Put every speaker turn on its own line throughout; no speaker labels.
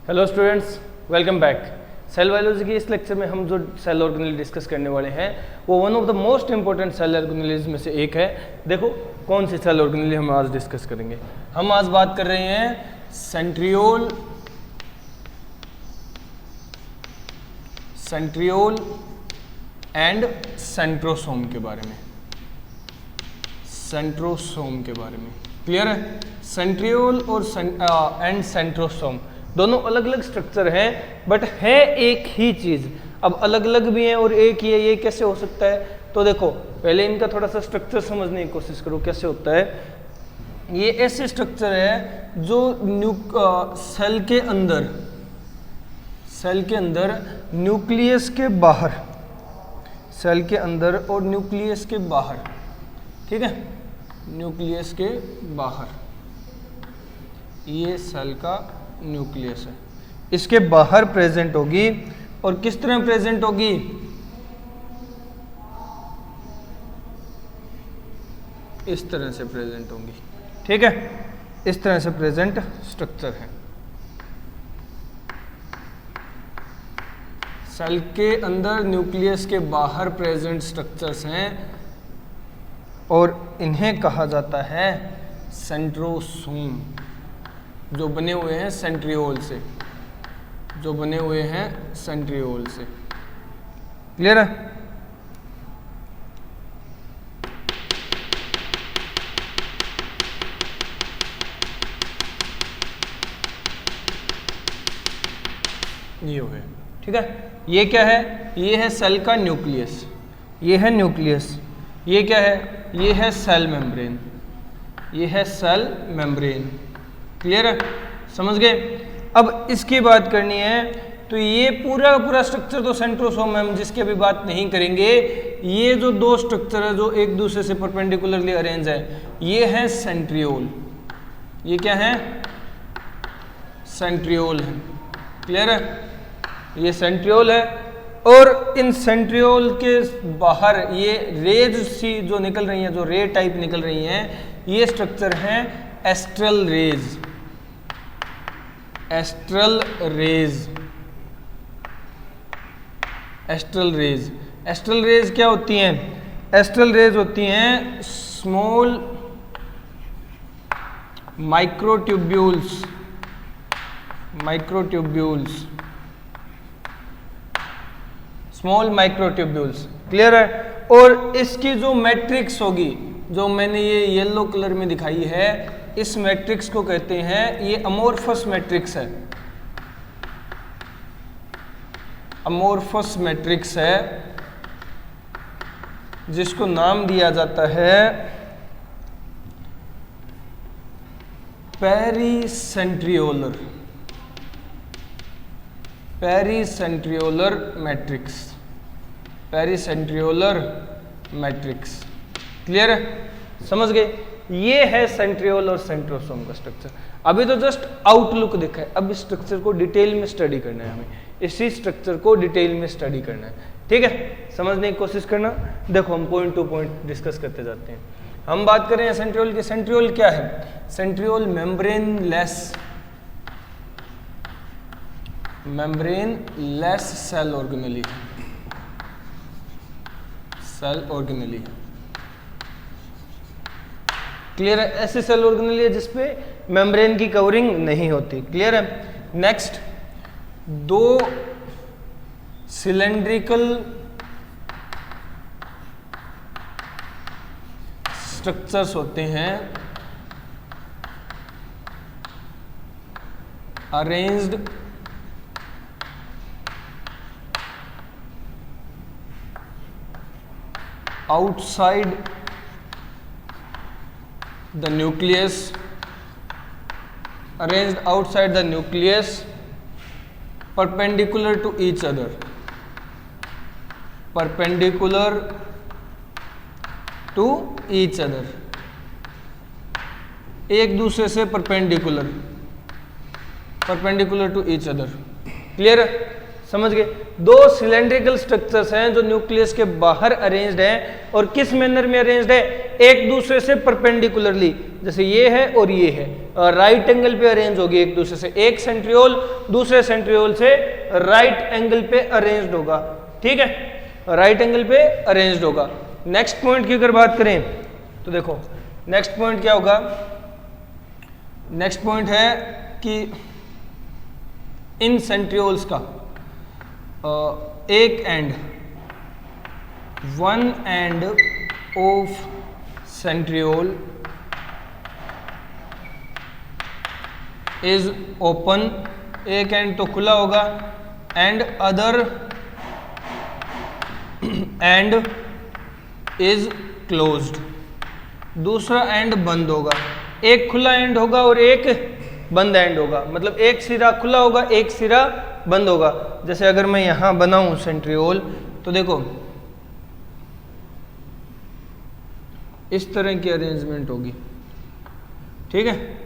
Hello students, welcome back. Cell biology के इस lecture में हम जो सेल ऑर्गेनेल डिस्कस करने वाले हैं वो one of the most important cell organelles में से एक है। देखो कौन सी सेल ऑर्गेनेल हम आज डिस्कस करेंगे। हम आज बात कर रहे हैं सेंट्रियोल एंड सेंट्रोसोम के बारे में। सेंट्रोसोम के बारे में क्लियर है? सेंट्रियोल और एंड सेंट्रोसोम दोनों अलग अलग स्ट्रक्चर हैं, बट है एक ही चीज। अब अलग अलग भी हैं और एक ही है, ये कैसे हो सकता है? तो देखो पहले इनका थोड़ा सा स्ट्रक्चर समझने की कोशिश करो कैसे होता है। ये ऐसे स्ट्रक्चर है जो सेल के अंदर न्यूक्लियस के बाहर, सेल के अंदर और न्यूक्लियस के बाहर, ठीक है, न्यूक्लियस के बाहर, ये सेल का न्यूक्लियस है, इसके बाहर प्रेजेंट होगी। और किस तरह प्रेजेंट होगी? इस तरह से प्रेजेंट होंगी, ठीक है, इस तरह से प्रेजेंट स्ट्रक्चर है। सेल के अंदर न्यूक्लियस के बाहर प्रेजेंट स्ट्रक्चर्स हैं और इन्हें कहा जाता है सेंट्रोसोम, जो बने हुए हैं सेंट्रियोल से, जो बने हुए हैं सेंट्रियोल से। क्लियर है? ये हो गया, ठीक है। ये क्या है? ये है सेल का न्यूक्लियस, ये है न्यूक्लियस। ये क्या है? ये है सेल मेम्ब्रेन, ये है सेल मेम्ब्रेन। क्लियर है? समझ गए? अब इसकी बात करनी है तो ये पूरा पूरा स्ट्रक्चर तो सेंट्रोसोम है, हम जिसकी अभी बात नहीं करेंगे। ये जो दो स्ट्रक्चर है जो एक दूसरे से परपेंडिकुलरली अरेंज है, ये है सेंट्रियोल। ये क्या है? सेंट्रियोल है। क्लियर है? ये सेंट्रियोल है और इन सेंट्रियोल के बाहर ये रेज सी जो निकल रही हैं, जो रे टाइप निकल रही हैं, ये स्ट्रक्चर हैं astral rays. Astral rays, astral rays, astral rays क्या होती हैं? एस्ट्रल रेज होती हैं small microtubules, microtubules, small microtubules. Clear है? और इसकी जो मैट्रिक्स होगी, जो मैंने ये येलो कलर में दिखाई है, इस मैट्रिक्स को कहते हैं, ये अमोर्फस मैट्रिक्स है, अमोर्फस मैट्रिक्स है, जिसको नाम दिया जाता है pericentriolar, pericentriolar matrix, pericentriolar matrix. Clear है? समझ गए? ये है सेंट्रियोल और सेंट्रोसोम का स्ट्रक्चर। अभी तो जस्ट आउटलुक देखा है, अब इस स्ट्रक्चर को डिटेल में स्टडी करना है, हमें इसी स्ट्रक्चर को डिटेल में स्टडी करना है, ठीक है। समझने की कोशिश करना। देखो हम पॉइंट टू पॉइंट डिस्कस करते जाते हैं। हम बात कर रहे हैं सेंट्रियोल की। सेंट्रियोल क्या है? Centriole membrane less cell organelle, cell organelle. Clear है? ऐसे सेल ऑर्गेनेली है जिसपे मेम्ब्रेन की कवरिंग नहीं होती। क्लियर है? नेक्स्ट, दो सिलेंड्रिकल स्ट्रक्चर्स होते हैं arranged outside the nucleus, arranged outside the nucleus, perpendicular to each other, perpendicular to each other, एक दूसरे से perpendicular, perpendicular to each other। Clear है? समझ गए? दो सिलेंड्रिकल स्ट्रक्चर्स हैं जो न्यूक्लियस के बाहर अरेंज्ड हैं, और किस मैनर में अरेंज्ड है? एक दूसरे से परपेंडिकुलरली, जैसे ये है और ये है, राइट एंगल पे अरेंज होगी एक दूसरे से। एक सेंट्रियोल दूसरे सेंट्रियोल से राइट एंगल पे अरेंज्ड होगा, ठीक है, राइट एंगल पे अरेंज्ड होगा। नेक्स्ट पॉइंट की अगर बात करें तो देखो नेक्स्ट पॉइंट क्या होगा, नेक्स्ट पॉइंट है कि इन सेंट्रियोल्स का एक and, one end of centriole is open, एक एंड तो खुला होगा, and other and is closed, दूसरा एंड बंद होगा। एक खुला एंड होगा और एक बंद एंड होगा, मतलब एक सिरा खुला होगा एक सिरा बंद होगा। जैसे अगर मैं यहां बनाऊं सेंट्रियोल तो देखो इस तरह की अरेंजमेंट होगी, ठीक है,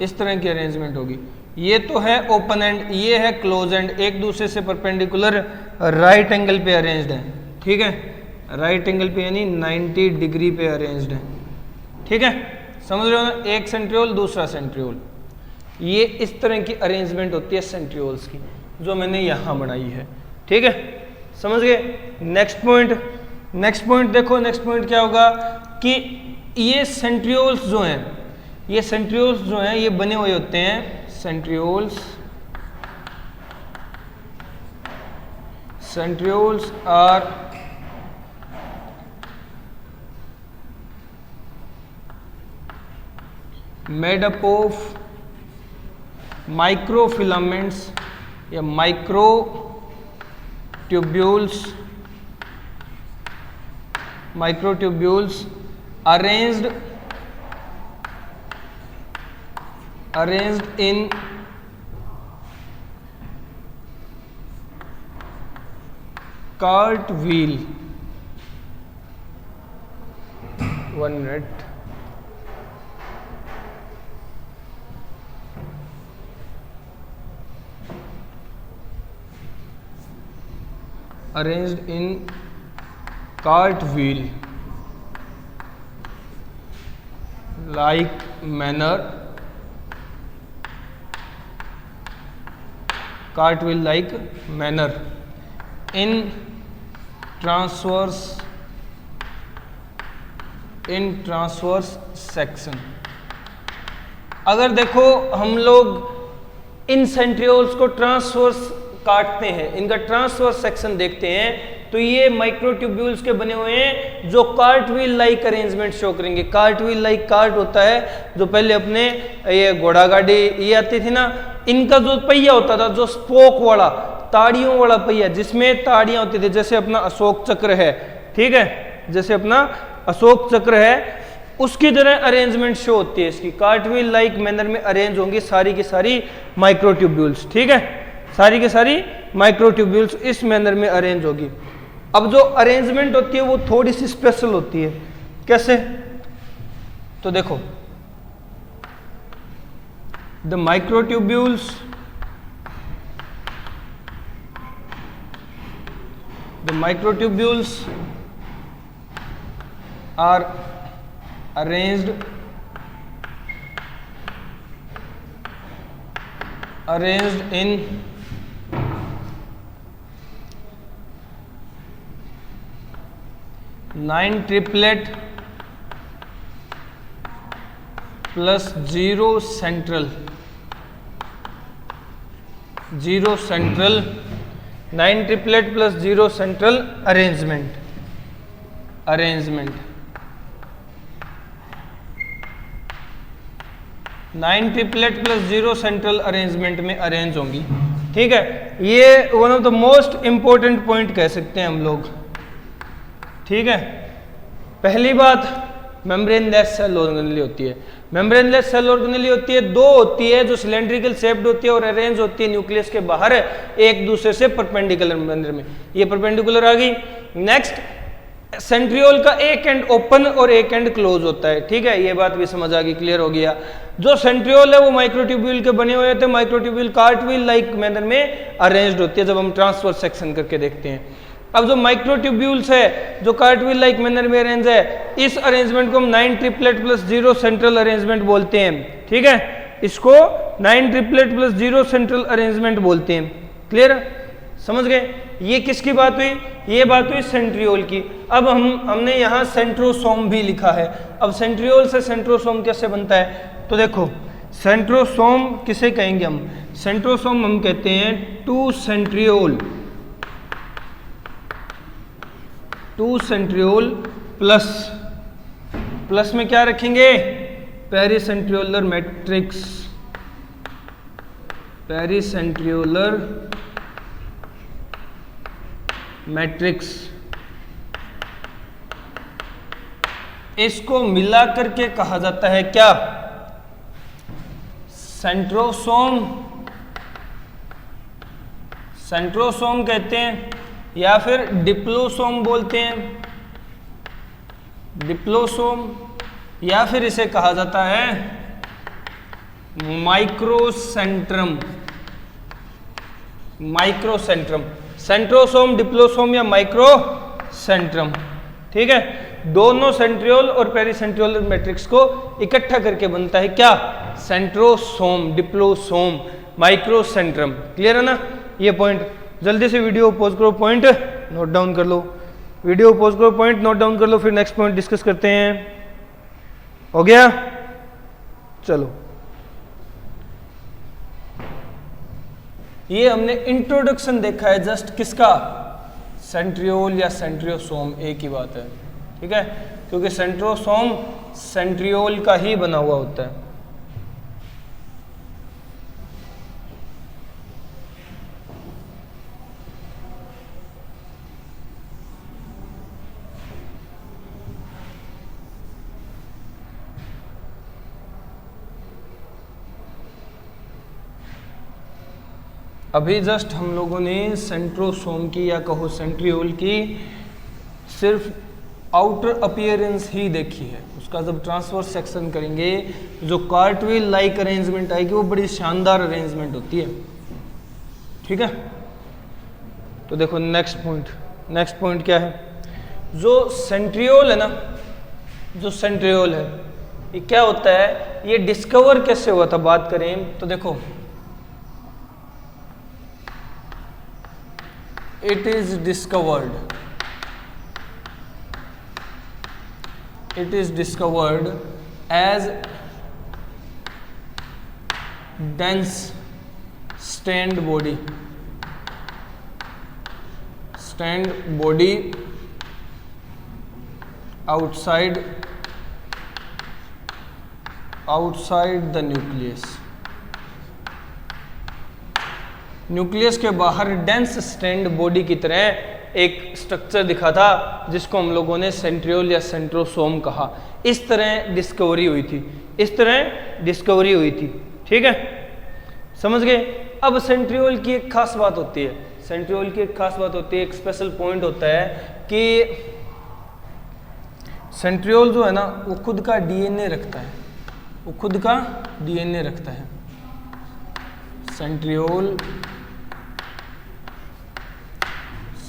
इस तरह की अरेंजमेंट होगी। ये तो है ओपन एंड, ये है क्लोज एंड, एक दूसरे से परपेंडिकुलर राइट एंगल पे अरेंज्ड है, ठीक है, राइट एंगल पे यानी 90 डिग्री पे अरेंज्ड है, ठीक है, समझ रहे हो ना। एक सेंट्रियोल दूसरा सेंट्रियोल, ये इस तरह की अरेंजमेंट होती है सेंट्रियोल्स की जो मैंने यहाँ बनाई है, ठीक है, समझ गए। नेक्स्ट पॉइंट देखो, नेक्स्ट पॉइंट क्या होगा कि ये सेंट्रियोल्स जो हैं, ये सेंट्रियोल्स जो हैं ये बने हुए होते हैं, centrioles are made up of microfilaments या microtubules arranged in cartwheel, 1 minute, arranged in cartwheel like manner, cartwheel like manner in transverse section। अगर देखो हम लोग इन सेंट्रियोल्स को ट्रांसवर्स काटते हैं, इनका ट्रांसवर्स सेक्शन देखते हैं तो ये माइक्रोट्यूब्यूल्स के बने हुए हैं जो कार्टव्हील लाइक अरेंजमेंट शो करेंगे। कार्टव्हील लाइक कार्ट होता है जो पहले अपने ये घोड़ा गाड़ी ये आती थी ना, इनका जो पहिया होता था, जो स्पोक वाला ताड़ियों वाला पहिया जिसमें ताड़ियां होती थी, जैसे अपना अशोक चक्र है, ठीक है, जैसे अपना अशोक चक्र है उसकी तरह अरेंजमेंट शो होती है इसकी। कार्टव्हील लाइक मैनर में अरेंज होंगी सारी की सारी माइक्रोट्यूब्यूल्स, ठीक है, सारी की सारी माइक्रोट्यूब्यूल्स इस मैनर में अरेंज होगी। अब जो अरेंजमेंट होती है वो थोड़ी सी स्पेशल होती है, कैसे, तो देखो the microtubules are arranged in 9 triplet plus 0 central 9 triplet plus 0 central arrangement 9 triplet plus 0 central arrangement में अरेंज होंगी, ठीक है। ये one of the most important point कह सकते हैं हम लोग, ठीक है। पहली बात मेम्ब्रेनलेस सेल ऑर्गेनेली होती है। मेम्ब्रेनलेस सेल ऑर्गेनेली होती है, दो होती है जो सिलेंड्रिकल शेप्ड होती है और अरेंज होती है न्यूक्लियस के बाहर एक दूसरे से परपेंडिकुलर मैनर में, ये परपेंडिकुलर आ गई। नेक्स्ट सेंट्रियोल का एक एंड ओपन और एक एंड क्लोज होता है, ठीक है, ये बात भी समझ आ गई, क्लियर हो गया। जो सेंट्रियोल है वो माइक्रोट्यूब्यूल के बने हुए थे, माइक्रोट्यूब्यूल कार्टव्हील लाइक मैनर में अरेंज्ड होती है जब हम ट्रांसवर्स सेक्शन करके देखते हैं। अब जो माइक्रोट्यूब्यूल्स है, जो कार्टविल लाइक मैनर में अरेंज है, इस अरेंजमेंट को हम 9 ट्रिपलेट प्लस 0 सेंट्रल अरेंजमेंट बोलते हैं। ठीक है, इसको 9 ट्रिपलेट प्लस 0 सेंट्रल अरेंजमेंट बोलते हैं। क्लियर, समझ गए? ये किसकी बात हुई? ये बात हुई सेंट्रियोल की। अब हमने यहाँ सेंट्रोसोम भी लिखा है। अब सेंट्रियोल से सेंट्रोसोम कैसे बनता है? तो देखो, सेंट्रोसोम किसे कहेंगे हम? सेंट्रोसोम हम कहते हैं टू सेंट्रियोल प्लस में क्या रखेंगे? पेरिसेंट्रियोलर मैट्रिक्स, पेरिसेंट्रियोलर मैट्रिक्स। इसको मिला करके कहा जाता है क्या? सेंट्रोसोम, सेंट्रोसोम कहते हैं, या फिर डिप्लोसोम बोलते हैं, डिप्लोसोम, या फिर इसे कहा जाता है माइक्रोसेंट्रम, माइक्रोसेंट्रम। सेंट्रोसोम, डिप्लोसोम या माइक्रोसेंट्रम। ठीक है, दोनों सेंट्रियोल और पेरिसेंट्रियोलर मैट्रिक्स को इकट्ठा करके बनता है क्या? सेंट्रोसोम, डिप्लोसोम, माइक्रोसेंट्रम। क्लियर है ना ये पॉइंट? जल्दी से वीडियो पॉज करो, पॉइंट नोट डाउन कर लो, वीडियो पॉज करो, पॉइंट नोट डाउन कर लो, फिर नेक्स्ट पॉइंट डिस्कस करते हैं। हो गया? चलो, ये हमने इंट्रोडक्शन देखा है जस्ट, किसका? सेंट्रियोल या सेंट्रियोसोम, एक ही बात है। ठीक है, क्योंकि सेंट्रोसोम सेंट्रियोल का ही बना हुआ होता है। अभी जस्ट हम लोगों ने सेंट्रोसोम की या कहो सेंट्रियोल की सिर्फ आउटर अपीयरेंस ही देखी है। उसका जब ट्रांसवर्स सेक्शन करेंगे, जो कार्टविल लाइक अरेंजमेंट आएगी वो बड़ी शानदार अरेंजमेंट होती है। ठीक है, तो देखो नेक्स्ट पॉइंट क्या है? जो सेंट्रियोल है ना, जो सेंट्रियोल है, ये क्या होता है? ये डिस्कवर कैसे हुआ था बात करें तो देखो, it is discovered as dense stand body outside the nucleus। Nucleus के बाहर डेंस स्टैंड बॉडी की तरह एक स्ट्रक्चर दिखा था, जिसको हम लोगों ने सेंट्रियोल या सेंट्रोसोम कहा। इस तरह डिस्कवरी हुई थी। ठीक है, समझ गए? अब सेंट्रियोल की एक खास बात होती है, एक स्पेशल पॉइंट होता है कि सेंट्रियोल जो है ना, वो खुद का डीएनए रखता है,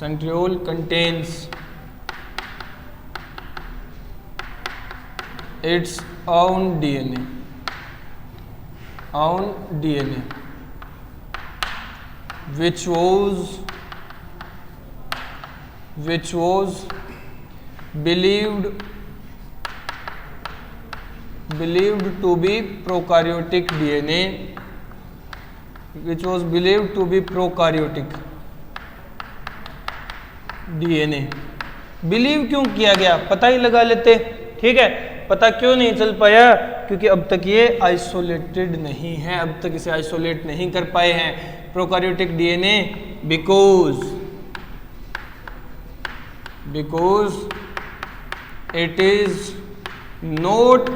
Centriole contains its own DNA, which was believed to be prokaryotic DNA, believe क्यों किया गया? पता ही लगा लेते। ठीक है, पता क्यों नहीं चल पाया? क्योंकि अब तक ये आइसोलेटेड नहीं है, अब तक इसे आइसोलेट नहीं कर पाए हैं prokaryotic DNA, because it is not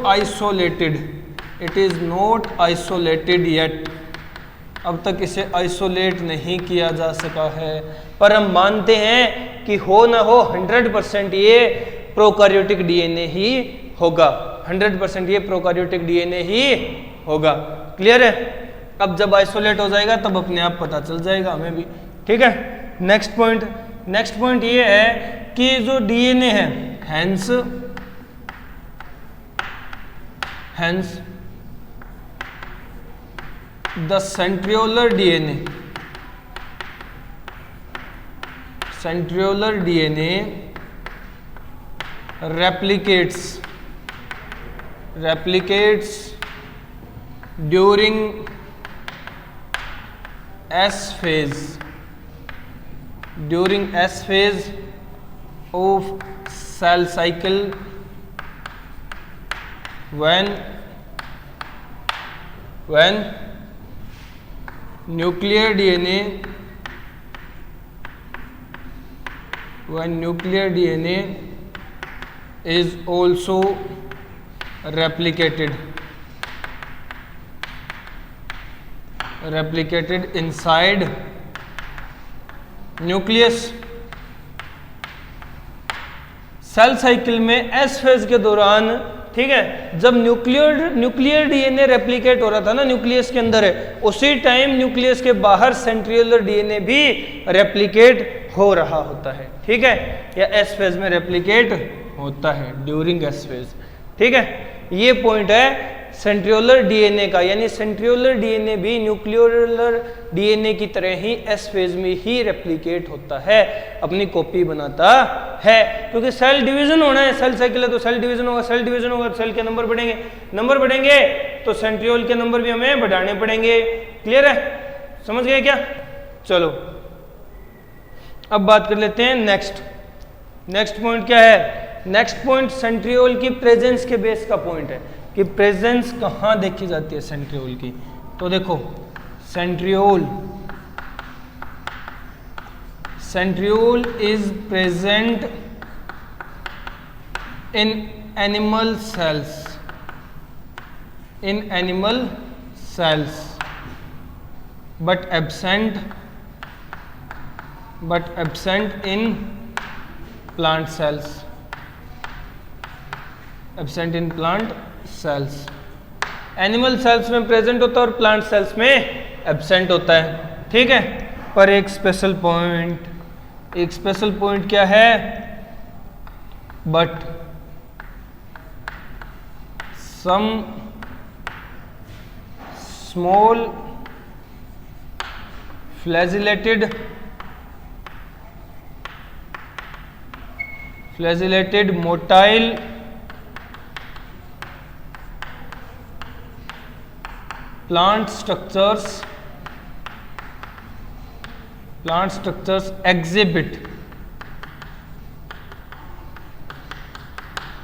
isolated yet. अब तक इसे आइसोलेट नहीं किया जा सका है, पर हम मानते हैं कि हो ना हो 100% ये प्रोकैरियोटिक डीएनए ही होगा, 100% ये प्रोकैरियोटिक डीएनए ही होगा। क्लियर है? अब जब आइसोलेट हो जाएगा तब अपने आप पता चल जाएगा हमें भी। ठीक है, नेक्स्ट पॉइंट नेक्स्ट पॉइंट ये है कि जो डीएनए है, hence the centriolar DNA replicates during S phase of cell cycle when nuclear DNA is also replicated inside nucleus. Cell cycle में एस फेज के दौरान, ठीक है, जब न्यूक्लियर डीएनए रेप्लिकेट हो रहा था ना न्यूक्लियस के अंदर है, उसी टाइम न्यूक्लियस के बाहर सेंट्रियोलर डीएनए भी रेप्लिकेट हो रहा होता है, ठीक है, या एस फेज में रेप्लिकेट होता है ड्यूरिंग एस फेज, ठीक है। ये पॉइंट है सेंट्रियोलर डीएनए का, यानी सेंट्रियोलर डीएनए भी न्यूक्लियोलर डीएनए की तरह ही एस फेज में ही रेप्लिकेट होता है, अपनी कॉपी बनाता है, क्योंकि सेल डिवीजन होना है, सेल साइकिल है तो सेल डिवीजन होगा, सेल डिवीजन होगा तो सेल के नंबर बढ़ेंगे तो सेंट्रियोल के नंबर भी हमें बढ़ाने पड़ेंगे। क्लियर है, समझ गए क्या? चलो अब बात कर लेते हैं नेक्स्ट पॉइंट क्या है। नेक्स्ट पॉइंट सेंट्रियोल की प्रेजेंस के बेस का पॉइंट है कि प्रेजेंस कहाँ देखी जाती है सेंट्रियोल की। तो देखो centriole is present in animal cells but absent in plant cells। Animal cells में प्रेजेंट होता है और प्लांट सेल्स में एब्सेंट होता है, ठीक है। पर एक स्पेशल पॉइंट क्या है, but some small flagellated motile plant structures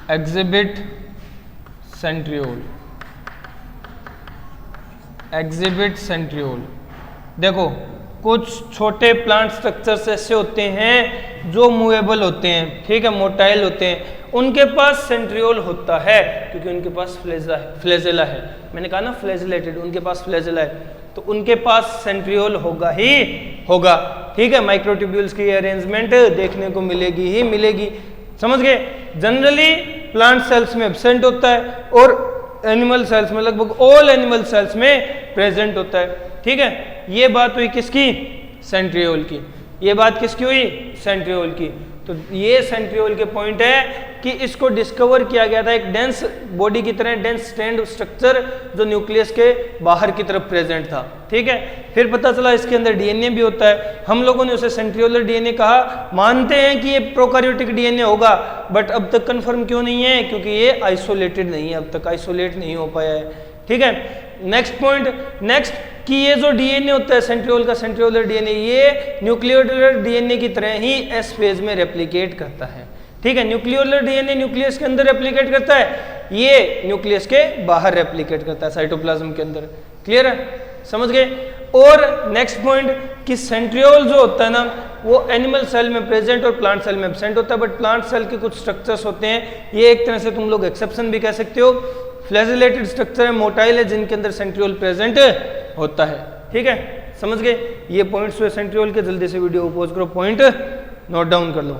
exhibit centriole। देखो कुछ छोटे प्लांट स्ट्रक्चर्स ऐसे होते हैं जो मूवेबल होते हैं, ठीक है, मोटाइल होते हैं, उनके पास सेंट्रियोल होता है क्योंकि उनके पास फ्लैजेला है। मैंने कहा ना फ्लैजिलेटेड, उनके पास फ्लैजेला है तो उनके पास सेंट्रियोल होगा ही होगा, ठीक है। माइक्रोट्यूब्यूल्स की अरेंजमेंट देखने को मिलेगी। समझ गए? जनरली प्लांट सेल्स में एब्सेंट होता है और एनिमल सेल्स में, लगभग ऑल एनिमल सेल्स में प्रेजेंट होता है, ठीक है। ये बात हुई किसकी? सेंट्रियोल की। ये बात किसकी हुई? सेंट्रियोल की। तो ये सेंट्रियोल के पॉइंट है कि इसको डिस्कवर किया गया था एक डेंस बॉडी की तरह, डेंस स्ट्रैंड स्ट्रक्चर जो न्यूक्लियस के बाहर की तरफ प्रेजेंट था, ठीक है। फिर पता चला इसके अंदर डीएनए भी होता है, हम लोगों ने उसे सेंट्रियोलर डीएनए कहा। मानते हैं कि ये प्रोकैरियोटिक डीएनए होगा, बट अब तक कंफर्म क्यों नहीं है? क्योंकि ये आइसोलेटेड नहीं है, अब तक आइसोलेट नहीं हो पाया है, ठीक है। नेक्स्ट पॉइंट कि ये जो डीएनए होता है सेंट्रियोल का, सेंट्रियोलर डीएनए, ये न्यूक्लियोलर डीएनए की तरह ही एस फेज में रेप्लिकेट करता है, ठीक है। न्यूक्लियोलर डीएनए न्यूक्लियस के अंदर रेप्लिकेट करता है, ये न्यूक्लियस के बाहर रेप्लिकेट करता है, साइटोप्लाज्म के अंदर। क्लियर है, समझ गए? और नेक्स्ट पॉइंट कि सेंट्रियोल जो होता है ना, वो एनिमल सेल में प्रेजेंट और प्लांट सेल में एब्सेंट होता है, बट प्लांट सेल के कुछ स्ट्रक्चर्स होते हैं, ये एक तरह से तुम लोग एक्सेप्शन भी कह सकते हो। फ्लैजिलेटेड स्ट्रक्चर है, मोटाइल है, जिनके अंदर सेंट्रियोल प्रेजेंट होता है, ठीक है। समझ गए? ये पॉइंट्स हुए सेंट्रियोल के। जल्दी से वीडियो को पॉज करो, पॉइंट नोट डाउन कर लो,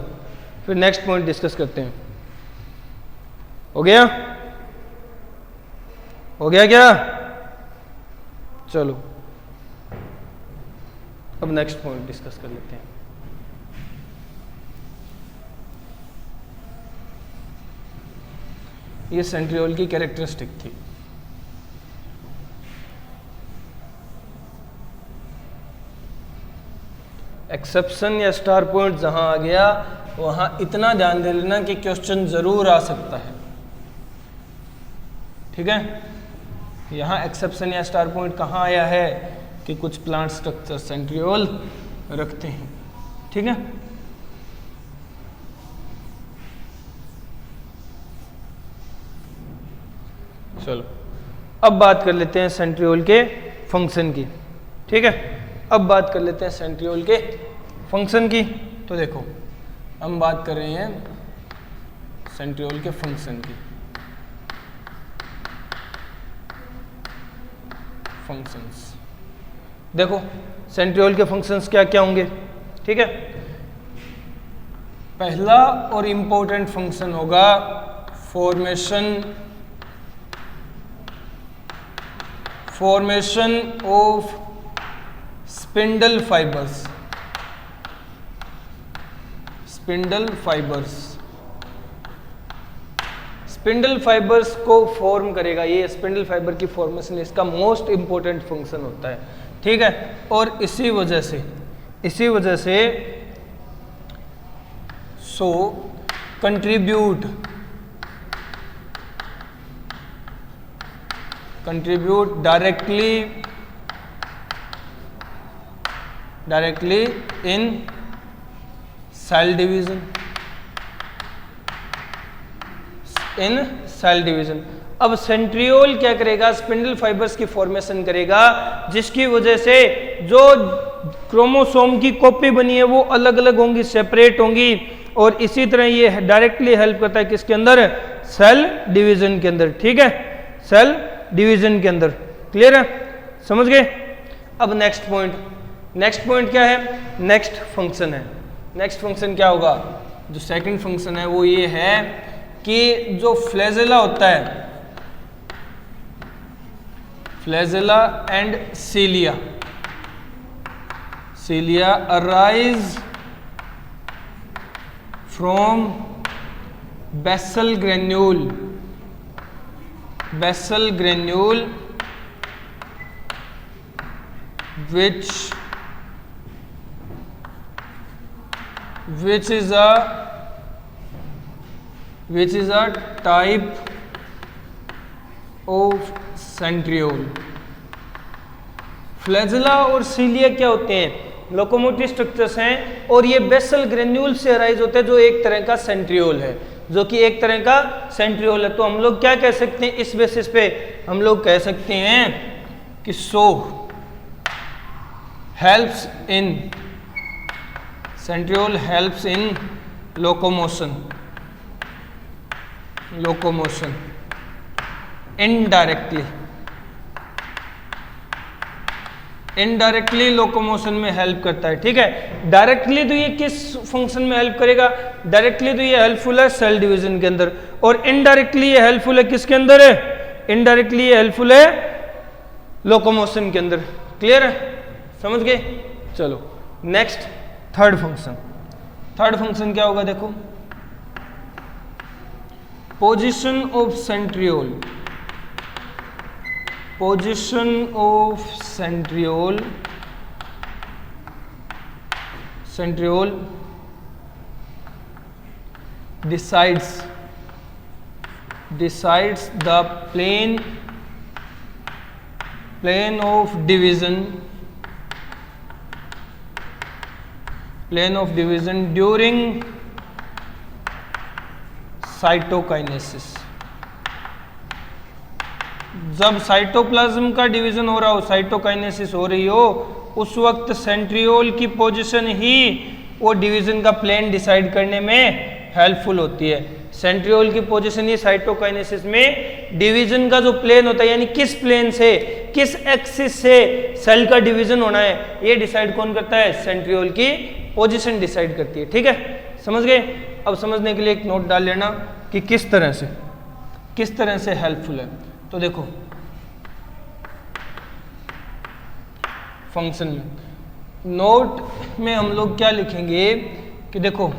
फिर नेक्स्ट पॉइंट डिस्कस करते हैं। हो गया क्या? चलो अब नेक्स्ट पॉइंट डिस्कस कर लेते हैं। ये सेंट्रियोल की कैरेक्टरिस्टिक थी। एक्सेप्शन या स्टार पॉइंट जहां आ गया वहां इतना ध्यान दे लेना कि क्वेश्चन जरूर आ सकता है, ठीक है। यहां एक्सेप्शन या स्टार पॉइंट कहां आया है कि कुछ प्लांट स्ट्रक्चर सेंट्रियोल रखते हैं, ठीक है। चलो अब बात कर लेते हैं सेंट्रियोल के फंक्शन की, ठीक है। अब बात कर लेते हैं सेंट्रियोल के फंक्शन की। तो देखो हम बात कर रहे हैं सेंट्रियोल के फंक्शन की। फंक्शंस देखो सेंट्रियोल के फंक्शंस क्या क्या होंगे, ठीक है। पहला और इंपॉर्टेंट फंक्शन होगा formation of spindle fibres. Spindle fibres को फॉर्म करेगा, ये स्पिंडल फाइबर की फॉर्मेशन इसका मोस्ट इंपॉर्टेंट फंक्शन होता है, ठीक है। और इसी वजह से so contribute directly in cell division. अब सेंट्रियोल क्या करेगा, स्पिंडल फाइबर्स की फॉर्मेशन करेगा, जिसकी वजह से जो क्रोमोसोम की कॉपी बनी है वो अलग अलग होंगी, सेपरेट होंगी। और इसी तरह ये डायरेक्टली हेल्प करता है किसके अंदर, सेल डिवीजन के अंदर, ठीक है, सेल डिवीजन के अंदर। क्लियर है, समझ गए। अब नेक्स्ट पॉइंट क्या है, नेक्स्ट फंक्शन है। नेक्स्ट फंक्शन क्या होगा, जो सेकंड फंक्शन है वो ये है कि जो फ्लैजेला होता है, flagella and cilia arise from basal granule which is a type of centriole। Flagella और सीलिया क्या होते हैं, लोकोमोटिव स्ट्रक्चर्स हैं, और ये बेसल ग्रेन्यूल से अराइज होते हैं, जो एक तरह का सेंट्रियोल है, तो हम लोग क्या कह सकते हैं, इस बेसिस पे हम लोग कह सकते हैं कि centriole helps in locomotion indirectly locomotion में हेल्प करता है, ठीक है। डायरेक्टली तो ये किस फंक्शन में हेल्प करेगा, डायरेक्टली तो ये हेल्पफुल है सेल डिवीजन के अंदर, और इनडायरेक्टली ये हेल्पफुल है किसके अंदर है, इनडायरेक्टली ये हेल्पफुल है लोकोमोशन के अंदर। क्लियर है, समझ गए। चलो नेक्स्ट थर्ड फंक्शन क्या होगा, देखो position of centriole decides the plane of division during cytokinesis. जब साइटोप्लाज्म का डिवीजन हो रहा हो, साइटोकाइनेसिस हो रही हो, उस वक्त सेंट्रियोल की पोजीशन ही वो डिवीजन का प्लेन डिसाइड करने में हेल्पफुल होती है। सेंट्रियोल की पोजीशन ही साइटोकाइनेसिस में डिवीजन का जो प्लेन होता है, यानी किस प्लेन से, किस एक्सिस से सेल का डिवीजन होना है, ये डिसाइड कौन करता है, सेंट्रियोल की पोजीशन डिसाइड करती है, ठीक है, समझ गए। अब समझने के लिए एक नोट डाल लेना कि किस तरह से हेल्पफुल है। तो देखो फंक्शन में नोट में हम लोग क्या लिखेंगे कि देखो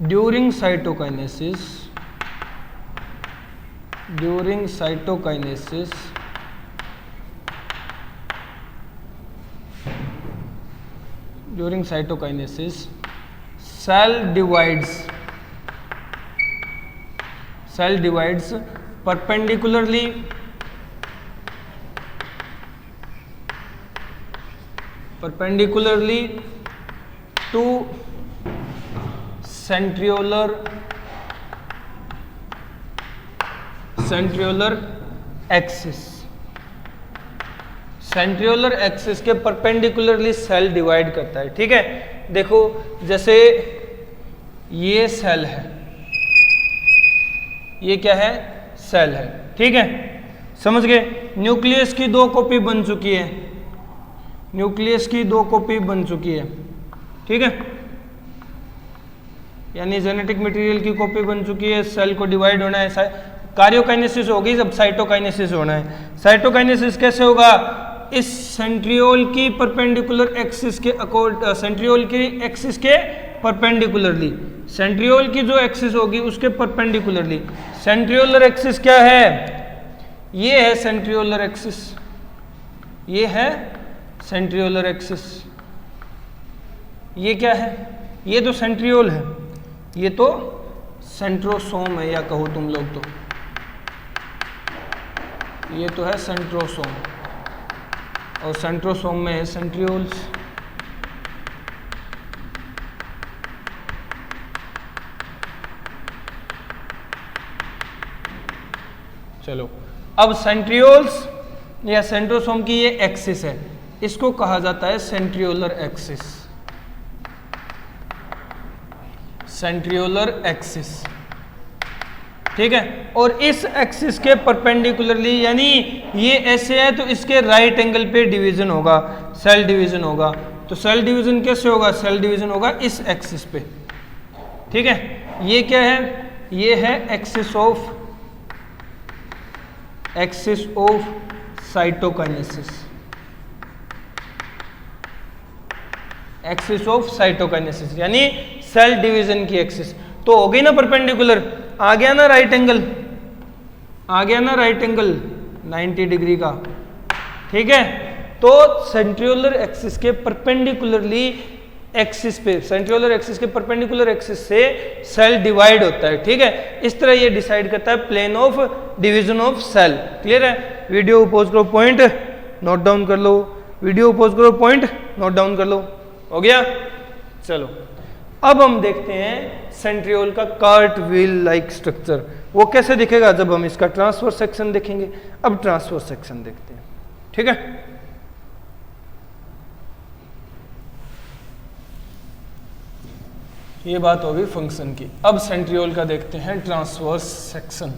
during cytokinesis during cytokinesis cell divides perpendicularly to centriolar axis। Centriolar axis के परपेंडिकुलरली सेल डिवाइड करता है। ठीक है, देखो जैसे ये सेल है, ये क्या है, सेल है। ठीक है, समझ गए। न्यूक्लियस की 2 कॉपी बन चुकी है, न्यूक्लियस की 2 कॉपी बन चुकी है। ठीक है, यानी जेनेटिक मटेरियल की कॉपी बन चुकी है, सेल को डिवाइड होना है, कार्योकाइनेसिस होगी, जब साइटोकाइनेसिस होना है। साइटोकाइनेसिस कैसे होगा, इस सेंट्रियोल की परपेंडिकुलर एक्सिस के सेंट्रियोल की एक्सिस के परपेंडिकुलरली, सेंट्रियोल की जो एक्सिस होगी उसके परपेंडिकुलरली। सेंट्रियोलर एक्सिस क्या है, ये है सेंट्रियोलर एक्सिस, ये है सेंट्रियोलर एक्सिस। ये क्या है, ये तो सेंट्रियोल है, ये तो सेंट्रोसोम है, या कहो तुम लोग तो ये तो है सेंट्रोसोम, और सेंट्रोसोम में है सेंट्रियोल्स। चलो, अब सेंट्रियोल्स या सेंट्रोसोम की ये एक्सिस है, इसको कहा जाता है सेंट्रियोलर एक्सिस, सेंट्रियोलर एक्सिस। ठीक है, और इस एक्सिस के परपेंडिकुलरली, यानी ये ऐसे है तो इसके राइट एंगल पे डिवीजन होगा, सेल डिवीजन होगा। तो सेल डिवीजन कैसे होगा, सेल डिवीजन होगा इस एक्सिस पे। ठीक है, ये क्या है, ये है axis of cytokinesis, axis of cytokinesis यानी सेल डिवीजन की एक्सिस। तो हो गई ना परपेंडिकुलर, आ गया ना राइट एंगल, आ गया ना राइट एंगल 90 डिग्री का। ठीक है, तो सेंट्रियोलर एक्सिस के परपेंडिकुलरली एक्सिस पे, सेंट्रियोलर एक्सिस के परपेंडिकुलर एक्सिस से सेल डिवाइड होता है। ठीक है, इस तरह ये डिसाइड करता है plane of division of cell. Clear है, वीडियो पॉज करो, पॉइंट नोट डाउन कर लो, वीडियो पॉज करो, पॉइंट नोट डाउन कर लो। हो गया, चलो अब हम देखते हैं सेंट्रियोल का कार्ट व्हील लाइक स्ट्रक्चर। वो कैसे दिखेगा, जब हम इसका ट्रांसफर सेक्शन देखेंगे। अब ट्रांसफर सेक्शन देखते हैं। ठीक है, ये बात होगी फंक्शन की। अब सेंट्रियोल का देखते हैं ट्रांसवर्स सेक्शन।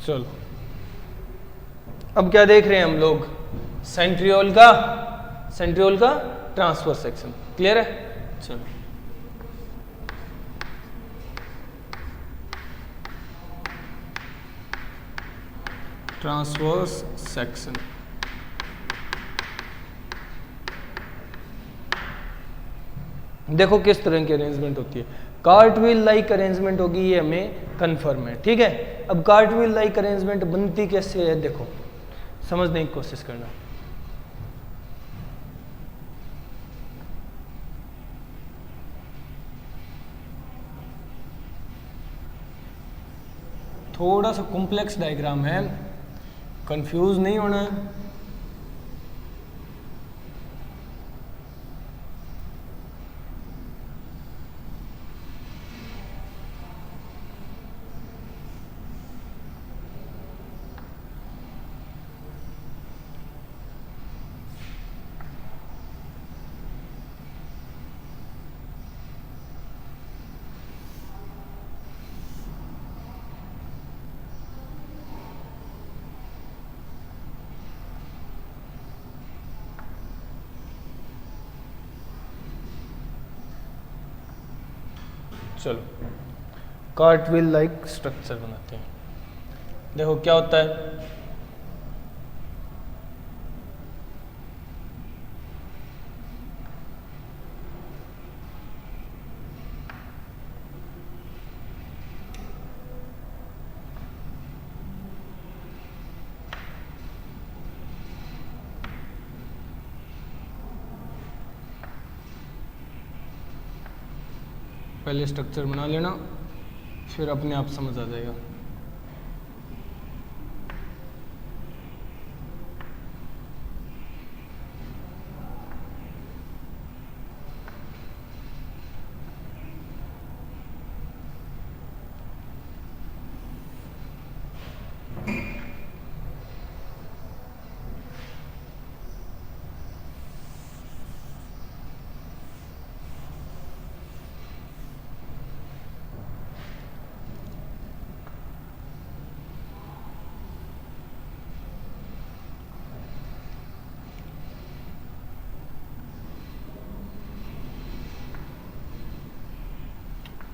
चलो, अब क्या देख रहे हैं हम लोग, सेंट्रियोल का ट्रांसफर सेक्शन। क्लियर है, चलो ट्रांसवर्स सेक्शन। देखो किस तरह की अरेंजमेंट होती है, कार्ट व्हील लाइक अरेंजमेंट होगी, ये हमें कंफर्म है। ठीक है, अब कार्ट व्हील लाइक अरेंजमेंट बनती कैसे है, देखो समझने की कोशिश करना। थोड़ा सा कॉम्प्लेक्स डायग्राम है, कंफ्यूज नहीं होना है। चलो कार्टविल लाइक स्ट्रक्चर बनाते हैं। देखो क्या होता है, पहले स्ट्रक्चर बना लेना, फिर अपने आप समझ आ जाएगा।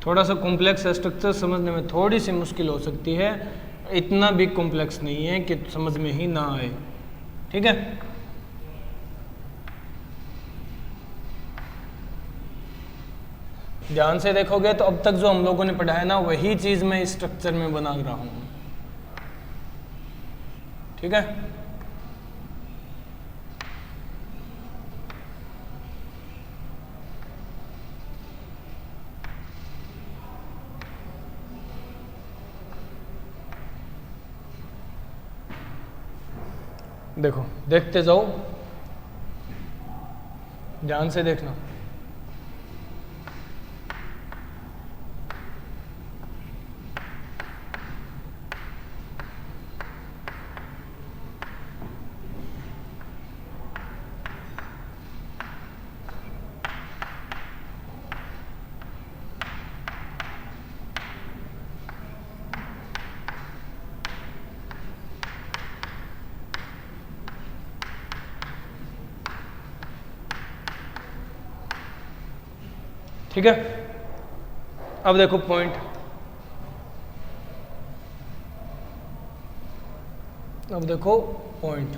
थोड़ा सा कॉम्प्लेक्स है स्ट्रक्चर, समझने में थोड़ी सी मुश्किल हो सकती है, इतना भी कॉम्प्लेक्स नहीं है कि समझ में ही ना आए। ठीक है, ध्यान से देखोगे तो अब तक जो हम लोगों ने पढ़ा है ना, वही चीज मैं इस स्ट्रक्चर में बना रहा हूं। ठीक है, देखो देखते जाओ, ध्यान से देखना। ठीक है, अब देखो पॉइंट, अब देखो पॉइंट।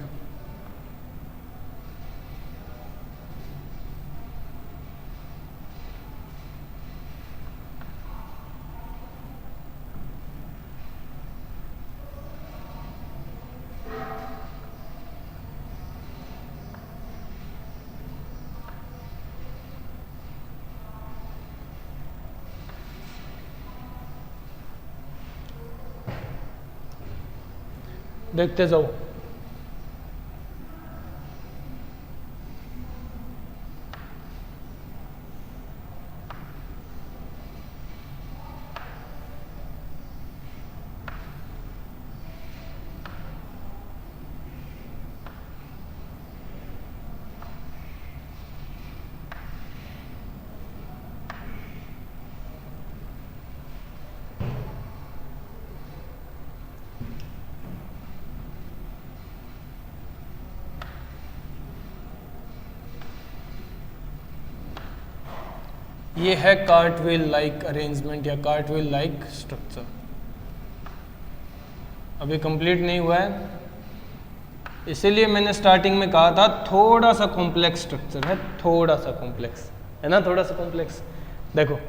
देखते जाओ, ये है कार्टविल लाइक अरेंजमेंट या कार्टविल लाइक स्ट्रक्चर। अभी कंप्लीट नहीं हुआ है, इसीलिए मैंने स्टार्टिंग में कहा था थोड़ा सा कॉम्प्लेक्स स्ट्रक्चर है, थोड़ा सा कॉम्प्लेक्स है ना, थोड़ा सा कॉम्प्लेक्स। देखो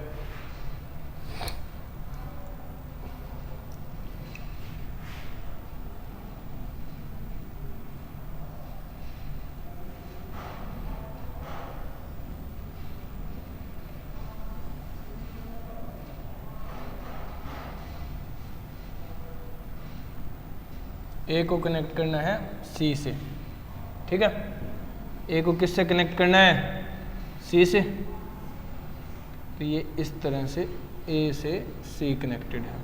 ए को कनेक्ट करना है सी से। ठीक है, ए को किससे कनेक्ट करना है, सी से। तो ये इस तरह से ए से सी कनेक्टेड है।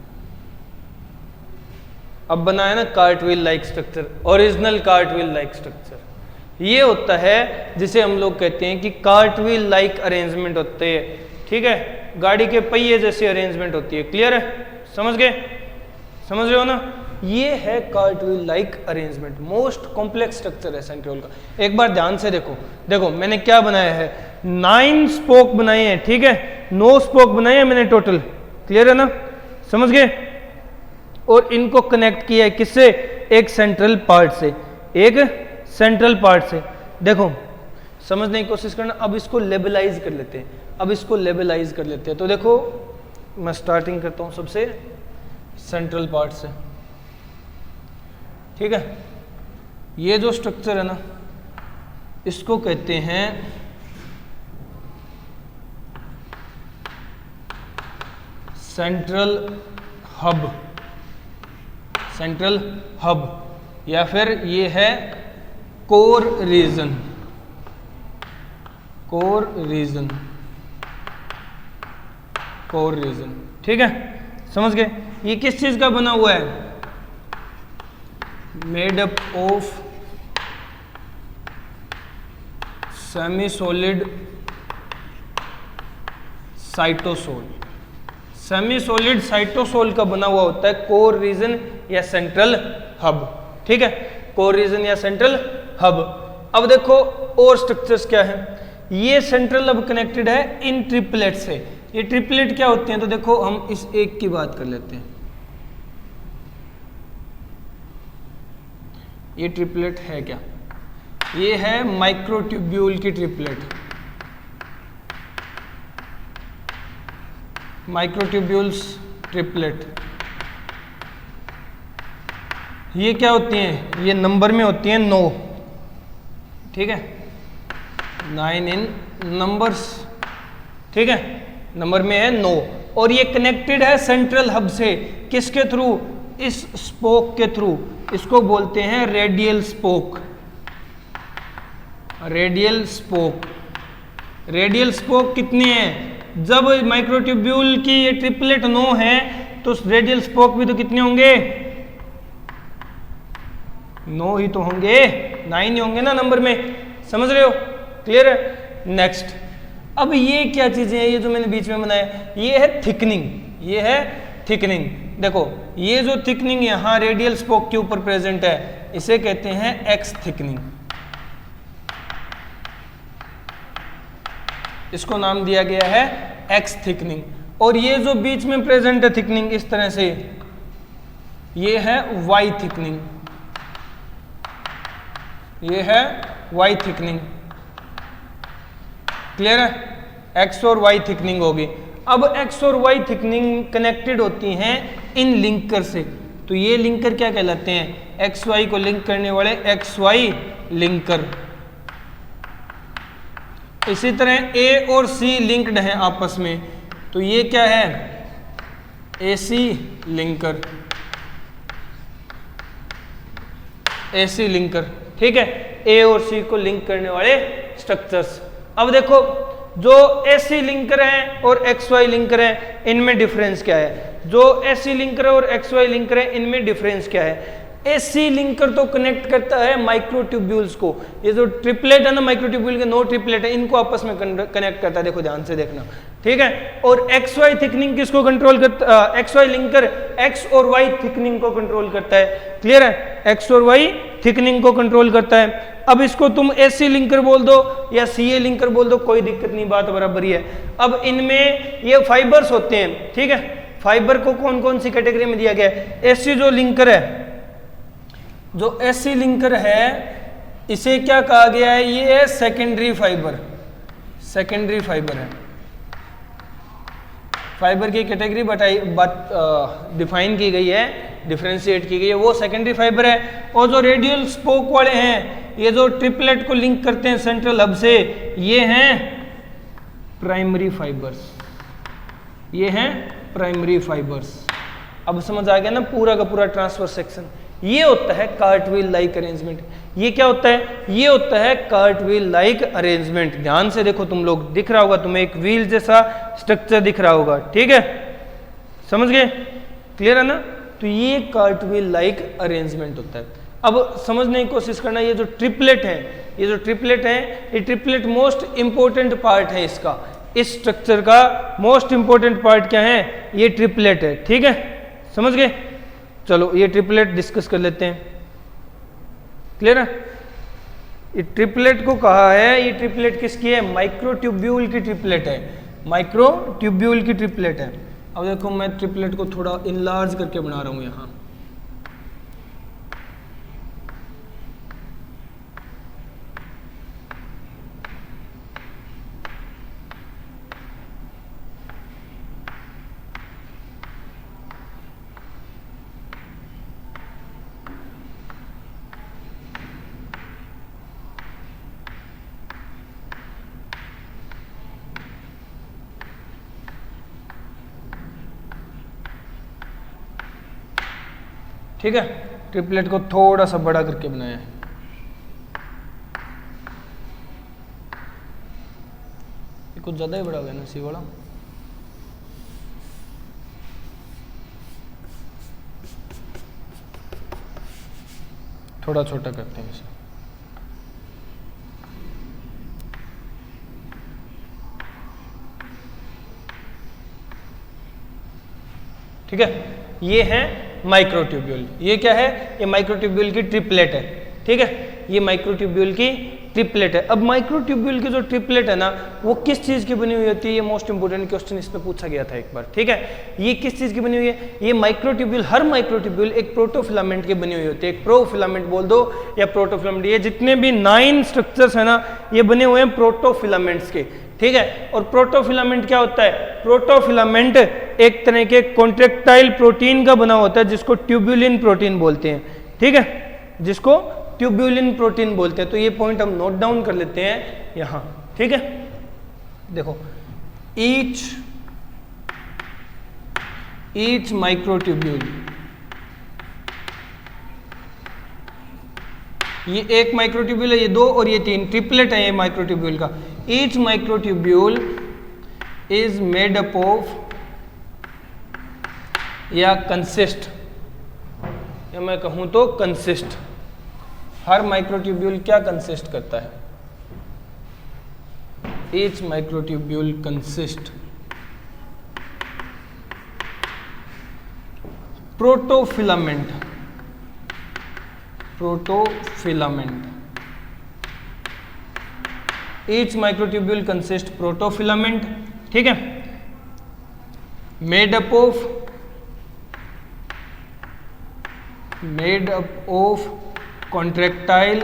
अब बना है ना कार्टविल like structure, original कार्टविल like structure. ये होता है जिसे हम लोग कहते हैं कि कार्टविल लाइक अरेंजमेंट होते हैं। ठीक है, गाड़ी के पहिए जैसी अरेंजमेंट होती है। क्लियर है, समझ गए, समझ रहे हो ना। ये है कार्टविल like arrangement, most complex structure है सेंट्रियोल का। एक बार ध्यान से देखो, देखो मैंने क्या बनाया है, 9 स्पोक बनाए हैं, ठीक है, 9 स्पोक बनाए हैं मैंने टोटल, क्लियर है ना, समझ गए। और इनको कनेक्ट किया है किससे, एक सेंट्रल पार्ट से, एक सेंट्रल पार्ट से। देखो समझने की कोशिश करना। अब इसको लेबलाइज कर लेते हैं, अब इसको लेबलाइज कर लेते हैं। तो देखो मैं स्टार्टिंग करता हूं सबसे सेंट्रल पार्ट से, ठीक है। ये जो स्ट्रक्चर है ना, इसको कहते हैं सेंट्रल हब, सेंट्रल हब, या फिर ये है core region, core region, core region, ठीक है, समझ गए। ये किस चीज का बना हुआ है, made up of semi solid cytosol, semi solid cytosol का बना हुआ होता है कोर रीजन या सेंट्रल हब, ठीक है, कोर रीजन या सेंट्रल हब। अब देखो और स्ट्रक्चर्स क्या है, ये सेंट्रल हब कनेक्टेड है इन ट्रिपलेट से। ये ट्रिपलेट क्या होते हैं, तो देखो हम इस एक की बात कर लेते हैं। ये ट्रिपलेट है क्या, ये है माइक्रोट्यूब्यूल की ट्रिपलेट, माइक्रोट्यूब्यूल्स ट्रिपलेट। ये क्या होती हैं, ये नंबर में होती हैं 9, ठीक है, 9 इन नंबर्स, ठीक है, नंबर में है 9। और ये कनेक्टेड है सेंट्रल हब से, किसके थ्रू, इस स्पोक के थ्रू, इसको बोलते हैं radial spoke, radial spoke. Radial spoke कितने हैं, जब माइक्रोट्यूब्यूल की ये ट्रिपलेट 9 है तो रेडियल स्पोक भी तो कितने होंगे, 9 ही तो होंगे, 9 ही होंगे ना नंबर में, समझ रहे हो, क्लियर है। नेक्स्ट, अब ये क्या चीजें हैं, ये जो मैंने बीच में बनाया, ये है थिकनिंग, ये है थिकनिंग। देखो ये जो थिकनिंग यहां रेडियल स्पोक के ऊपर प्रेजेंट है, इसे कहते हैं एक्स थिकनिंग, इसको नाम दिया गया है एक्स थिकनिंग। और ये जो बीच में प्रेजेंट है थिकनिंग इस तरह से, ये है वाई थिकनिंग, ये है वाई थिकनिंग, क्लियर है, एक्स और वाई थिकनिंग होगी। अब एक्स और वाई थिकनिंग कनेक्टेड होती हैं इन लिंकर से, तो ये लिंकर क्या कहलाते हैं, एक्स वाई को लिंक करने वाले एक्स वाई लिंकर। इसी तरह ए और सी लिंक्ड हैं आपस में, तो ये क्या है, एसी लिंकर, एसी लिंकर, ठीक है, ए और सी को लिंक करने वाले स्ट्रक्चर्स। अब देखो जो एसी लिंकर हैं और एक्स वाई लिंकर हैं, इनमें डिफरेंस क्या है, जो एसी लिंकर है और एक्स वाई लिंकर है, इनमें डिफरेंस क्या है। एसी लिंकर तो कनेक्ट करता है माइक्रोट्यूब्यूल्स को, ये जो ट्रिपलेट है ना माइक्रोट्यूब्यूल के 9 ट्रिपलेट है, इनको आपस में कनेक्ट करता है, देखो ध्यान से देखना, ठीक है। और एक्स वाई थिकनिंग किसको कंट्रोल करता है, एक्स वाई लिंकर एक्स और वाई थिकनिंग को कंट्रोल करता है, क्लियर है, एक्स और वाई थिकनिंग को कंट्रोल करता है। अब इसको तुम एसी लिंकर बोल दो या सीए लिंकर बोल दो, कोई दिक्कत नहीं, बात बराबर ही है। अब इनमें ये फाइबर्स होते हैं, ठीक है, फाइबर को कौन कौन सी कैटेगरी में दिया गया है, एसी जो लिंकर है, जो एसी लिंकर है इसे क्या कहा गया है, ये है सेकेंडरी फाइबर, सेकेंडरी फाइबर है, फाइबर की कैटेगरी डिफाइन की गई है, डिफरेंशिएट की गई है, वो सेकेंडरी फाइबर है। और जो रेडियल स्पोक वाले हैं, ये जो ट्रिपलेट को लिंक करते हैं सेंट्रल हब से, ये हैं प्राइमरी फाइबर्स, ये हैं प्राइमरी फाइबर्स। अब समझ आ गया ना पूरा का पूरा ट्रांसफर सेक्शन। ये होता है कार्टव्हील लाइक अरेंजमेंट। ये क्या होता है, ये होता है कार्टव्हील लाइक अरेंजमेंट। ध्यान से देखो तुम लोग, दिख रहा होगा तुम्हें एक व्हील जैसा स्ट्रक्चर दिख रहा होगा, ठीक है, समझ गए, क्लियर है ना। तो ये कार्टव्हील लाइक अरेंजमेंट होता है। अब समझने की कोशिश करना, ये जो ट्रिपलेट है, ये जो ट्रिपलेट है, ये ट्रिपलेट मोस्ट इंपॉर्टेंट पार्ट है इसका, इस स्ट्रक्चर का मोस्ट इंपॉर्टेंट पार्ट क्या है, ये ट्रिपलेट है, ठीक है, समझ गए। चलो ये ट्रिपलेट डिस्कस कर लेते हैं, क्लियर है। ये ट्रिपलेट को कहा है, ये ट्रिपलेट किसकी है? माइक्रोट्यूब्यूल की ट्रिपलेट है, माइक्रोट्यूब्यूल की ट्रिपलेट है। अब देखो मैं ट्रिपलेट को थोड़ा इनलार्ज करके बना रहा हूँ यहाँ। ठीक है, ट्रिपलेट को थोड़ा सा बड़ा करके बनाया है। ये कुछ ज़्यादा ही बड़ा हो गया ना सी वाला। थोड़ा छोटा करते हैं इसे। ठीक है, ये है माइक्रोट्यूब्यूल। ये क्या है? ये माइक्रोट्यूब्यूल की ट्रिपलेट है। ठीक है, ये माइक्रोट्यूब्यूल की ट्रिपलेट है। अब माइक्रोट्यूब्यूल की जो ट्रिपलेट है ना, वो किस चीज़ की बनी हुई होती है? ये मोस्ट इंपोर्टेंट क्वेश्चन इस पे पूछा गया था एक बार। ठीक है, ये किस चीज़ की बनी हुई है? ये माइक्रोट्यूब्यूल, हर माइक्रोट्यूब्यूल एक प्रोटोफिलामेंट की बनी हुई होती है। एक प्रोफिलामेंट बोल दो या प्रोटोफिलामेंट। ये जितने भी 9 स्ट्रक्चर्स है ना, ये बने हुए हैं प्रोटोफिलामेंट्स के। ठीक है, और प्रोटोफिलामेंट क्या होता है? प्रोटोफिलामेंट एक तरह के कॉन्ट्रैक्टाइल प्रोटीन का बना होता है, जिसको ट्यूब्यूलिन प्रोटीन बोलते हैं। ठीक है, जिसको ट्यूब्यूलिन प्रोटीन बोलते हैं। तो ये पॉइंट हम नोट डाउन कर लेते हैं यहां। ठीक है, देखो ईच माइक्रोट्यूब्यूल, ये एक माइक्रोट्यूब्यूल है, ये 2 और ये 3, ट्रिपलेट है ये माइक्रोट्यूब्यूल का। Each microtubule is made up of या कंसिस्ट, या मैं कहूं तो कंसिस्ट। हर माइक्रोट्यूब्यूल क्या कंसिस्ट करता है? Each microtubule consist protofilament, each microtubule consist protofilament. ठीक है, made up of contractile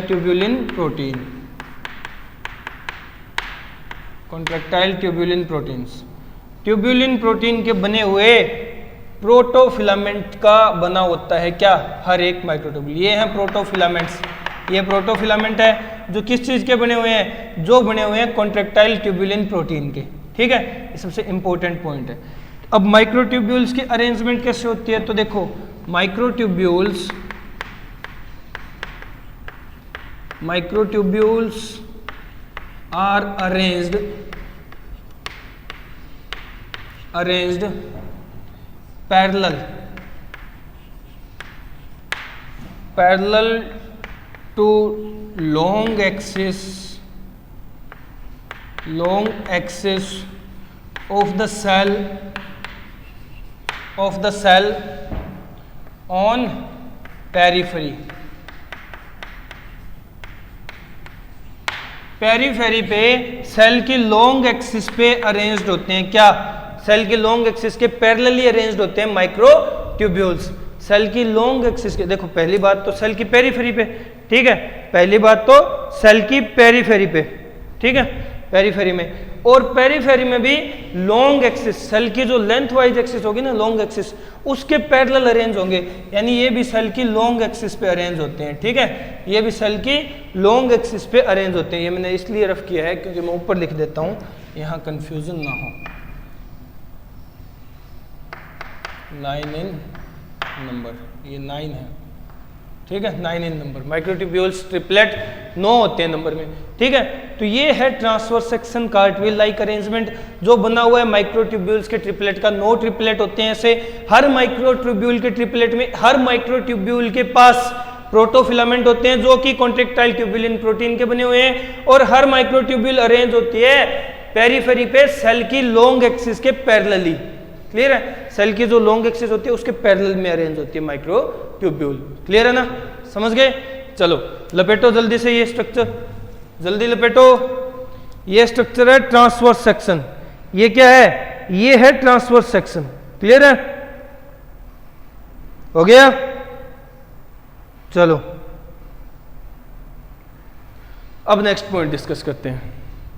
tubulin protein, contractile tubulin proteins। Tubulin protein के बने हुए प्रोटोफिलामेंट का बना होता है क्या? हर एक माइक्रोट्यूब्यूल। ये हैं प्रोटोफिलामेंट्स। ये प्रोटोफिलामेंट है जो किस चीज़ के बने हुए हैं? जो बने हुए हैं कॉन्ट्रैक्टाइल ट्यूब्यूलिन प्रोटीन के। ठीक है, ये सबसे इंपॉर्टेंट पॉइंट है। अब माइक्रोट्यूब्यूल्स की अरेंजमेंट कैसे होती है? तो देखो microtubules are arranged parallel to long axis of the cell on periphery पे सेल की लॉन्ग एक्सिस पे अरेंज्ड होते हैं। क्या? सेल की लॉन्ग एक्सिस के पैरेलली अरेंज्ड होते हैं माइक्रोट्यूब्यूल्स। सेल की लॉन्ग एक्सिस के, देखो पहली बात तो सेल की पेरीफेरी पे। ठीक है, पहली बात तो सेल की पेरीफेरी पे। ठीक है, पेरीफेरी में, और पेरीफेरी में भी लॉन्ग एक्सिस, सेल की जो लेंथ वाइज एक्सिस होगी ना, लॉन्ग एक्सिस, उसके पैरेलल अरेंज होंगे। यानी ये भी सेल की लॉन्ग एक्सिस पे अरेंज होते हैं। ठीक है, ये भी सेल की लॉन्ग एक्सिस पे अरेंज होते हैं। ये मैंने इसलिए रफ किया है क्योंकि मैं ऊपर लिख देता हूँ, यहाँ कंफ्यूजन ना हो। 9 इन नंबर, ये 9 है। ठीक है, 9 इन नंबर। माइक्रोट्यूब्यूल्स ट्रिपलेट 9 होते हैं नंबर में। ठीक है, तो ये है ट्रांसवर्स सेक्शन कार्टविल लाइक अरेंजमेंट जो बना हुआ है माइक्रोट्यूब्यूल्स के ट्रिपलेट का। 9 ट्रिपलेट होते हैं ऐसे। हर माइक्रोट्यूब्यूल के ट्रिपलेट में, हर माइक्रोट्यूब्यूल के पास प्रोटोफिलामेंट होते हैं जो कि कॉन्ट्रैक्टाइल ट्यूब्यूलिन प्रोटीन के बने हुए हैं, और हर माइक्रोट्यूब्यूल अरेंज होती है पेरीफेरी पे सेल की लॉन्ग एक्सिस के पैरेलली, क्लियर है, सेल की जो लॉन्ग एक्सिस होती है उसके पैरेलल में अरेंज होती है माइक्रोट्यूब्यूल, क्लियर है ना, समझ गए। चलो लपेटो जल्दी से ये स्ट्रक्चर, जल्दी लपेटो। ये स्ट्रक्चर है ट्रांसवर्स सेक्शन, ये क्या है, ये है ट्रांसवर्स सेक्शन, क्लियर है, हो गया। चलो अब नेक्स्ट पॉइंट डिस्कस करते हैं।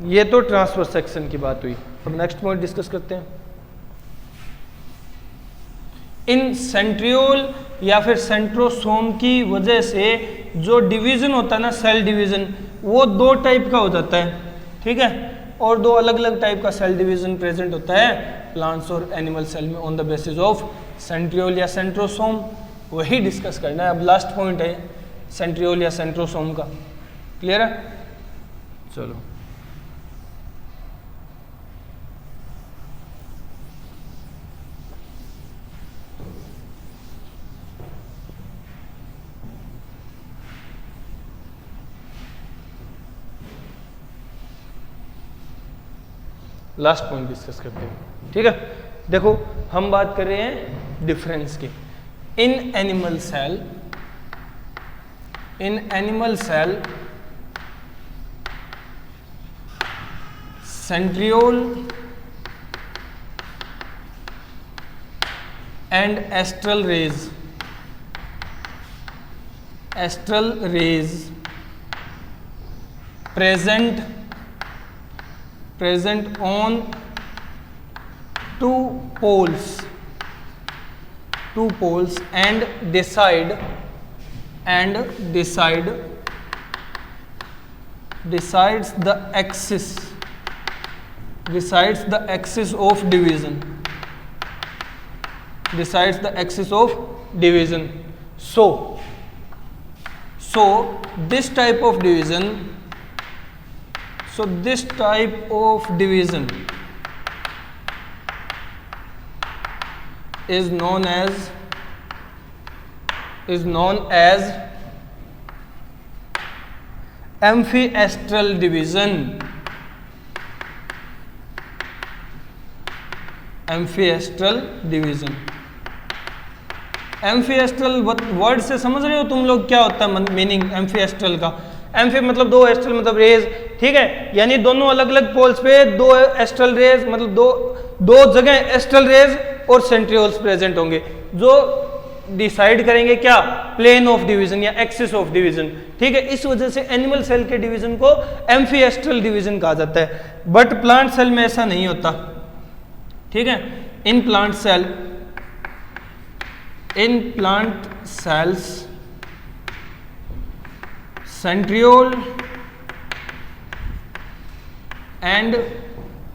ये तो ट्रांसवर्स सेक्शन की बात हुई, अब नेक्स्ट पॉइंट डिस्कस करते हैं। इन सेंट्रियोल या फिर सेंट्रोसोम की वजह से जो डिवीजन होता है ना, सेल डिवीजन, वो दो टाइप का हो जाता है, ठीक है, और दो अलग अलग टाइप का सेल डिवीजन प्रेजेंट होता है प्लांट्स और एनिमल सेल में on the basis of centriole या सेंट्रोसोम। वही डिस्कस करना है, अब लास्ट पॉइंट है सेंट्रियोल या सेंट्रोसोम का, क्लियर है। चलो लास्ट पॉइंट डिस्कस करते हैं, ठीक है। देखो हम बात कर रहे हैं डिफरेंस की। In animal cell centriole and astral rays present on two poles and decides the axis of division, so this type of division is known as amphiastral division. Amphiastral word से समझ रहे हो तुम लोग क्या होता है मीनिंग एम्फीएस्ट्रल का। एम्फी मतलब दो, एस्ट्रल मतलब रेज, ठीक है, यानी दोनों अलग अलग पोल्स पे दो एस्ट्रल रेज, मतलब दो जगह एस्ट्रल रेज और सेंट्रियोल्स प्रेजेंट होंगे जो डिसाइड करेंगे क्या, प्लेन ऑफ डिवीजन या एक्सिस ऑफ डिवीजन, ठीक है। इस वजह से एनिमल सेल के डिवीजन को एम्फीएस्ट्रल डिवीजन कहा जाता है, बट प्लांट सेल में ऐसा नहीं होता, ठीक है। In plant cells centriole and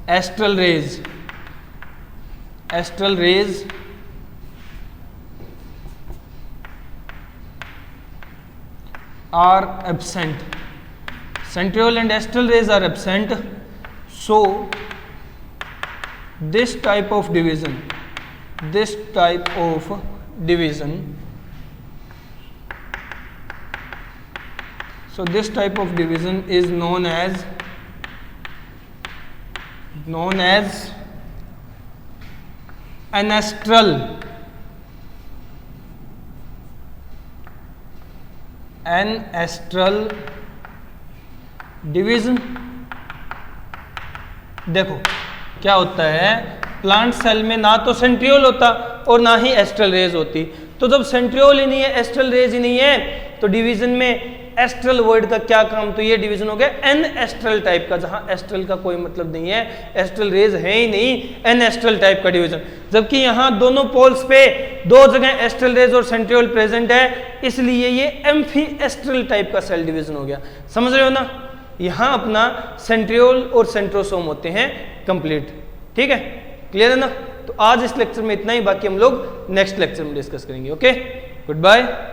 astral rays are absent. Centriole and astral rays are absent. So this type of division is known as anastral division. देखो क्या होता है, प्लांट सेल में ना तो सेंट्रियोल होता और ना ही एस्ट्रल रेज होती, तो जब सेंट्रियोल ही नहीं है, एस्ट्रल रेज ही नहीं है, तो डिवीजन में एस्ट्रल वर्ड का क्या काम, तो ये डिवीजन हो गया एन एस्ट्रल टाइप का, जहां एस्ट्रल का कोई मतलब नहीं है, एस्ट्रल रेज है ही नहीं, एन एस्ट्रल टाइप का डिवीजन। जबकि यहाँ दोनों पोल्स पे दो जगह एस्ट्रल रेज और सेंट्रियोल प्रेजेंट है, इसलिए ये एम्फी एस्ट्रल टाइप का सेल डिवीजन हो गया। समझ रहे हो ना, यहाँ अपना सेंट्रियोल और सेंट्रोसोम होते हैं कंप्लीट, ठीक है, क्लियर है ना। तो आज इस लेक्चर में इतना ही, बाकी हम लोग नेक्स्ट लेक्चर में डिस्कस करेंगे। Okay, good bye.